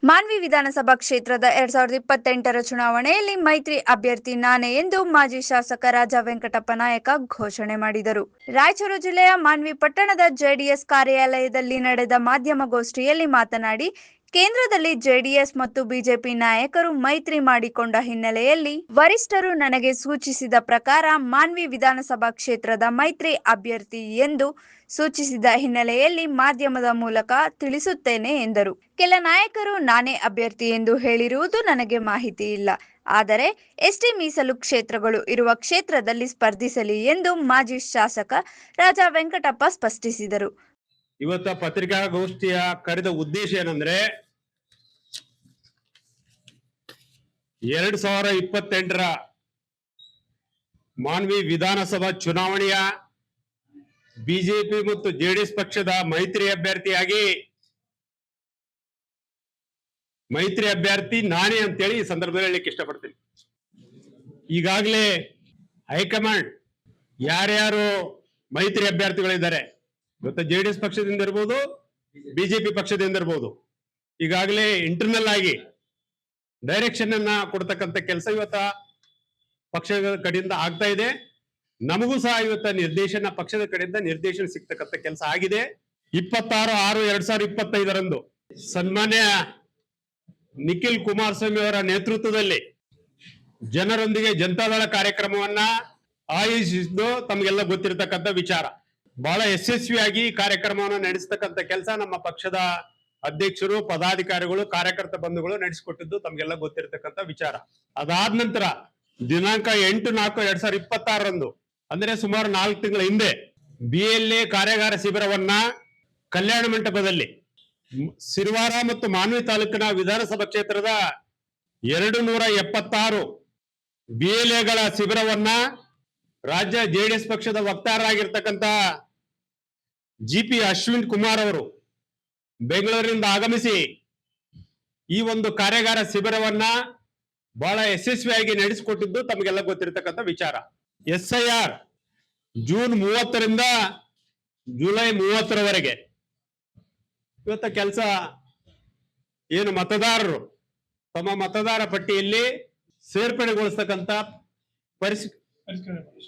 ಮಾನ್ವಿ ವಿಧಾನಸಭಾ ಕ್ಷೇತ್ರದ 2028ರ ಚುನಾವಣೆಯಲ್ಲಿ ಮೈತ್ರಿ ಅಭ್ಯರ್ಥಿ ನಾನೇ ಎಂದು ಮಾಜಿ ಶಾಸಕ ರಾಜ ವೆಂಕಟಪ್ಪ ನಾಯಕ ಘೋಷಣೆ ಮಾಡಿದರು. ರಾಯಚೂರು ಜಿಲ್ಲೆಯ ಮಾನ್ವಿ ಪಟ್ಟಣದ ಜೆಡಿಎಸ್ ಕಾರ್ಯಾಲಯದಲ್ಲಿ ನಡೆದ ಮಾಧ್ಯಮಗೋಷ್ಠಿಯಲ್ಲಿ ಮಾತನಾಡಿ, ಕೇಂದ್ರದಲ್ಲಿ ಜೆಡಿಎಸ್ ಮತ್ತು ಬಿಜೆಪಿ ನಾಯಕರು ಮೈತ್ರಿ ಮಾಡಿಕೊಂಡ ಹಿನ್ನೆಲೆಯಲ್ಲಿ ವರಿಷ್ಠರು ನನಗೆ ಸೂಚಿಸಿದ ಪ್ರಕಾರ ಮಾನ್ವಿ ವಿಧಾನಸಭಾ ಕ್ಷೇತ್ರದ ಮೈತ್ರಿ ಅಭ್ಯರ್ಥಿ ಎಂದು ಸೂಚಿಸಿದ ಹಿನ್ನೆಲೆಯಲ್ಲಿ ಮಾಧ್ಯಮದ ಮೂಲಕ ತಿಳಿಸುತ್ತೇನೆ ಎಂದರು. ಕೆಲ ನಾಯಕರು ನಾನೇ ಅಭ್ಯರ್ಥಿ ಎಂದು ಹೇಳಿರುವುದು ನನಗೆ ಮಾಹಿತಿ ಇಲ್ಲ. ಆದರೆ ಎಸ್ಟಿ ಮೀಸಲು ಕ್ಷೇತ್ರಗಳು ಇರುವ ಕ್ಷೇತ್ರದಲ್ಲಿ ಸ್ಪರ್ಧಿಸಲಿ ಎಂದು ಮಾಜಿ ಶಾಸಕ ರಾಜ ವೆಂಕಟಪ್ಪ ಸ್ಪಷ್ಟಿಸಿದರು. ಇವತ್ತ ಪತ್ರಿಕಾಗೋಷ್ಠಿಯ ಕರೆದ ಉದ್ದೇಶ ಏನಂದ್ರೆ 2028ರ ಮಾನ್ವಿ ವಿಧಾನಸಭಾ ಚುನಾವಣೆಯ ಬಿಜೆಪಿ ಮತ್ತು ಜೆಡಿಎಸ್ ಪಕ್ಷದ ಮೈತ್ರಿ ಅಭ್ಯರ್ಥಿ ನಾನೇ ಅಂತೇಳಿ ಈ ಸಂದರ್ಭದಲ್ಲಿ ಹೇಳಲಿಕ್ಕೆ ಇಷ್ಟಪಡ್ತೀನಿ. ಈಗಾಗಲೇ ಹೈಕಮಾಂಡ್ ಯಾರ್ಯಾರು ಮೈತ್ರಿ ಅಭ್ಯರ್ಥಿಗಳಿದ್ದಾರೆ, ಇವತ್ತು ಜೆಡಿಎಸ್ ಪಕ್ಷದಿಂದ ಇರ್ಬೋದು, ಬಿಜೆಪಿ ಪಕ್ಷದಿಂದ ಇರ್ಬೋದು, ಈಗಾಗಲೇ ಇಂಟರ್ನಲ್ ಆಗಿ ಡೈರೆಕ್ಷನ್ ಅನ್ನ ಕೊಡ್ತಕ್ಕಂಥ ಕೆಲಸ ಇವತ್ತ ಪಕ್ಷದ ಕಡೆಯಿಂದ ಆಗ್ತಾ ಇದೆ. ನಮಗೂ ಸಹ ಇವತ್ತ ನಿರ್ದೇಶನ ಪಕ್ಷದ ಕಡೆಯಿಂದ ನಿರ್ದೇಶನ ಸಿಗ್ತಕ್ಕಂಥ ಕೆಲಸ ಆಗಿದೆ. 26/6/2025ರಂದು ಸನ್ಮಾನ್ಯ ನಿಖಿಲ್ ಕುಮಾರಸ್ವಾಮಿ ಅವರ ನೇತೃತ್ವದಲ್ಲಿ ಜನರೊಂದಿಗೆ ಜನತಾದಳ ಕಾರ್ಯಕ್ರಮವನ್ನ ಆಯೋಜಿಸಿದ್ದು ತಮಗೆಲ್ಲ ಗೊತ್ತಿರತಕ್ಕಂಥ ವಿಚಾರ. ಬಹಳ ಯಶಸ್ವಿಯಾಗಿ ಕಾರ್ಯಕ್ರಮವನ್ನು ನಡೆಸತಕ್ಕಂಥ ಕೆಲಸ ನಮ್ಮ ಪಕ್ಷದ ಅಧ್ಯಕ್ಷರು, ಪದಾಧಿಕಾರಿಗಳು, ಕಾರ್ಯಕರ್ತ ಬಂಧುಗಳು ನಡೆಸಿಕೊಟ್ಟಿದ್ದು ತಮಗೆಲ್ಲ ಗೊತ್ತಿರತಕ್ಕಂಥ ವಿಚಾರ. ಅದಾದ ನಂತರ ದಿನಾಂಕ 8/4/2026ರಂದು ಅಂದ್ರೆ ಸುಮಾರು 4 ತಿಂಗಳ ಹಿಂದೆ BLA ಕಾರ್ಯಾಗಾರ ಶಿಬಿರವನ್ನ ಕಲ್ಯಾಣ ಮಂಟಪದಲ್ಲಿ ಸಿರವಾರ ಮತ್ತು ಮಾನ್ವಿ ತಾಲೂಕಿನ ವಿಧಾನಸಭಾ ಕ್ಷೇತ್ರದ 276 BLAಗಳ ಶಿಬಿರವನ್ನ ರಾಜ್ಯ ಜೆಡಿಎಸ್ ಪಕ್ಷದ ವಕ್ತಾರರಾಗಿರ್ತಕ್ಕಂಥ GP ಅಶ್ವಿನ್ ಕುಮಾರ್ ಅವರು ಬೆಂಗಳೂರಿನಿಂದ ಆಗಮಿಸಿ ಈ ಒಂದು ಕಾರ್ಯಾಗಾರ ಶಿಬಿರವನ್ನ ಬಹಳ ಯಶಸ್ವಿಯಾಗಿ ನಡೆಸಿಕೊಟ್ಟಿದ್ದು ತಮಗೆಲ್ಲ ಗೊತ್ತಿರತಕ್ಕಂಥ ವಿಚಾರ. SIR ಜೂನ್ 30ರಿಂದ ಜುಲೈ 30ರವರೆಗೆ ಇವತ್ತ ಕೆಲಸ ಏನು ಮತದಾರರು ತಮ್ಮ ಮತದಾರ ಪಟ್ಟಿಯಲ್ಲಿ ಸೇರ್ಪಡೆಗೊಳಿಸ್ತಕ್ಕಂಥ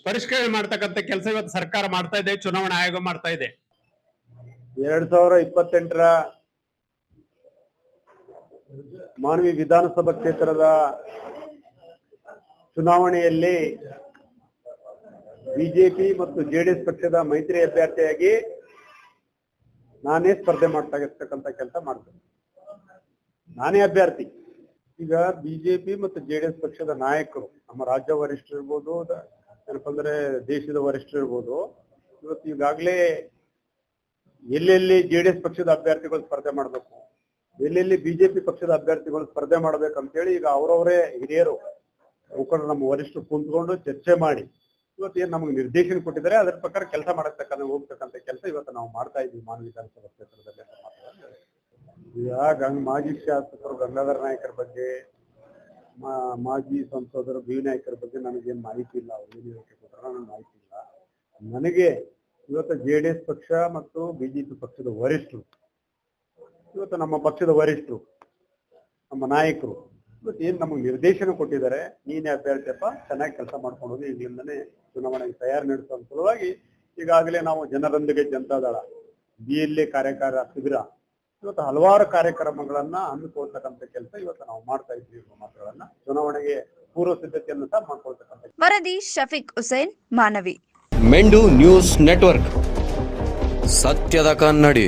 ಪರಿಷ್ಕರಣೆ ಮಾಡ್ತಕ್ಕಂಥ ಕೆಲಸ ಇವತ್ತು ಸರ್ಕಾರ ಮಾಡ್ತಾ ಇದೆ, ಚುನಾವಣಾ ಆಯೋಗ ಮಾಡ್ತಾ ಇದೆ. 2028ರ ಮಾನ್ವಿ ವಿಧಾನಸಭಾ ಕ್ಷೇತ್ರದ ಚುನಾವಣೆಯಲ್ಲಿ ಬಿಜೆಪಿ ಮತ್ತು ಜೆಡಿಎಸ್ ಪಕ್ಷದ ಮೈತ್ರಿ ಅಭ್ಯರ್ಥಿಯಾಗಿ ನಾನೇ ಸ್ಪರ್ಧೆ ಮಾಡ್ತಾ ಇರ್ತಕ್ಕಂಥ ಕೆಲಸ ಮಾಡ್ತೇನೆ. ನಾನೇ ಅಭ್ಯರ್ಥಿ. ಈಗ ಬಿಜೆಪಿ ಮತ್ತು ಜೆಡಿಎಸ್ ಪಕ್ಷದ ನಾಯಕರು, ನಮ್ಮ ರಾಜ್ಯ ವರಿಷ್ಠರು ಇರ್ಬೋದು, ಏನಪ್ಪ ಅಂದ್ರೆ ದೇಶದ ವರಿಷ್ಠರು ಇರ್ಬೋದು, ಇವತ್ತು ಈಗಾಗಲೇ ಎಲ್ಲೆಲ್ಲಿ ಜೆಡಿಎಸ್ ಪಕ್ಷದ ಅಭ್ಯರ್ಥಿಗಳು ಸ್ಪರ್ಧೆ ಮಾಡಬೇಕು, ಎಲ್ಲೆಲ್ಲಿ ಬಿಜೆಪಿ ಪಕ್ಷದ ಅಭ್ಯರ್ಥಿಗಳು ಸ್ಪರ್ಧೆ ಮಾಡ್ಬೇಕಂತೇಳಿ ಈಗ ಅವರವರೇ ಹಿರಿಯರು ಮುಖಂಡರು ನಮ್ಮ ವರಿಷ್ಠರು ಕುಂತ್ಕೊಂಡು ಚರ್ಚೆ ಮಾಡಿ ಇವತ್ತು ಏನ್ ನಮಗೆ ನಿರ್ದೇಶನ ಕೊಟ್ಟಿದ್ದಾರೆ ಅದರ ಪ್ರಕಾರ ಕೆಲಸ ಹೋಗ್ತಕ್ಕಂಥ ಕೆಲಸ ಇವತ್ತು ನಾವು ಮಾಡ್ತಾ ಇದ್ದೀವಿ ಮಾನ್ವಿ ವಿಧಾನಸಭಾ ಕ್ಷೇತ್ರದಲ್ಲಿ. ಈಗ ಮಾಜಿ ಶಾಸಕರು ಗಂಗಾಧರ ನಾಯಕರ ಬಗ್ಗೆ, ಮಾಜಿ ಸಂಸದರು ಬಿ ನಾಯಕರ ಬಗ್ಗೆ ನನಗೇನು ಮಾಹಿತಿ ಇಲ್ಲ. ಅವ್ರು ಏನು ಹೇಳಿಕೆ ಕೊಟ್ಟರೆ ನನಗೆ ಮಾಹಿತಿ ಇಲ್ಲ. ನನಗೆ ಇವತ್ತು ಜೆಡಿಎಸ್ ಪಕ್ಷ ಮತ್ತು ಬಿಜೆಪಿ ಪಕ್ಷದ ವರಿಷ್ಠರು, ಇವತ್ತು ನಮ್ಮ ಪಕ್ಷದ ವರಿಷ್ಠರು, ನಮ್ಮ ನಾಯಕರು ಇವತ್ತು ಏನ್ ನಮಗೆ ನಿರ್ದೇಶನ ಕೊಟ್ಟಿದ್ದಾರೆ, ನೀನೇ ಅಭ್ಯರ್ಥಿಯಪ್ಪ, ಚೆನ್ನಾಗಿ ಕೆಲಸ ಮಾಡ್ಕೊಂಡು ಹೋಗಿ ಈಗಲಿಂದನೇ ಚುನಾವಣೆಗೆ ತಯಾರಿ ನಡೆಸುವ ಸಲುವಾಗಿ ಈಗಾಗಲೇ ನಾವು ಜನರೊಂದಿಗೆ ಜನತಾದಳ BLA ಕಾರ್ಯಾಗಾರ ಶಿಬಿರ ಇವತ್ತು ಹಲವಾರು ಕಾರ್ಯಕ್ರಮಗಳನ್ನ ಹಮ್ಮಿಕೊಳ್ತಕ್ಕಂಥ ಕೆಲಸ ಇವತ್ತು ನಾವು ಮಾಡ್ತಾ ಇದ್ದೀವಿ. ಮಾತುಗಳನ್ನ ಚುನಾವಣೆಗೆ ಪೂರ್ವ ಸಿದ್ಧತೆಯನ್ನು ಸಹ ಮಾಡ್ಕೊಳ್ತಕ್ಕಂಥ. ವರದಿ ಶಫೀಕ್ ಹುಸೇನ್, ಮಾನವಿ. ಮೆಂಡು ನ್ಯೂಸ್ ನೆಟ್ವರ್ಕ್, ಸತ್ಯದ ಕನ್ನಡಿ.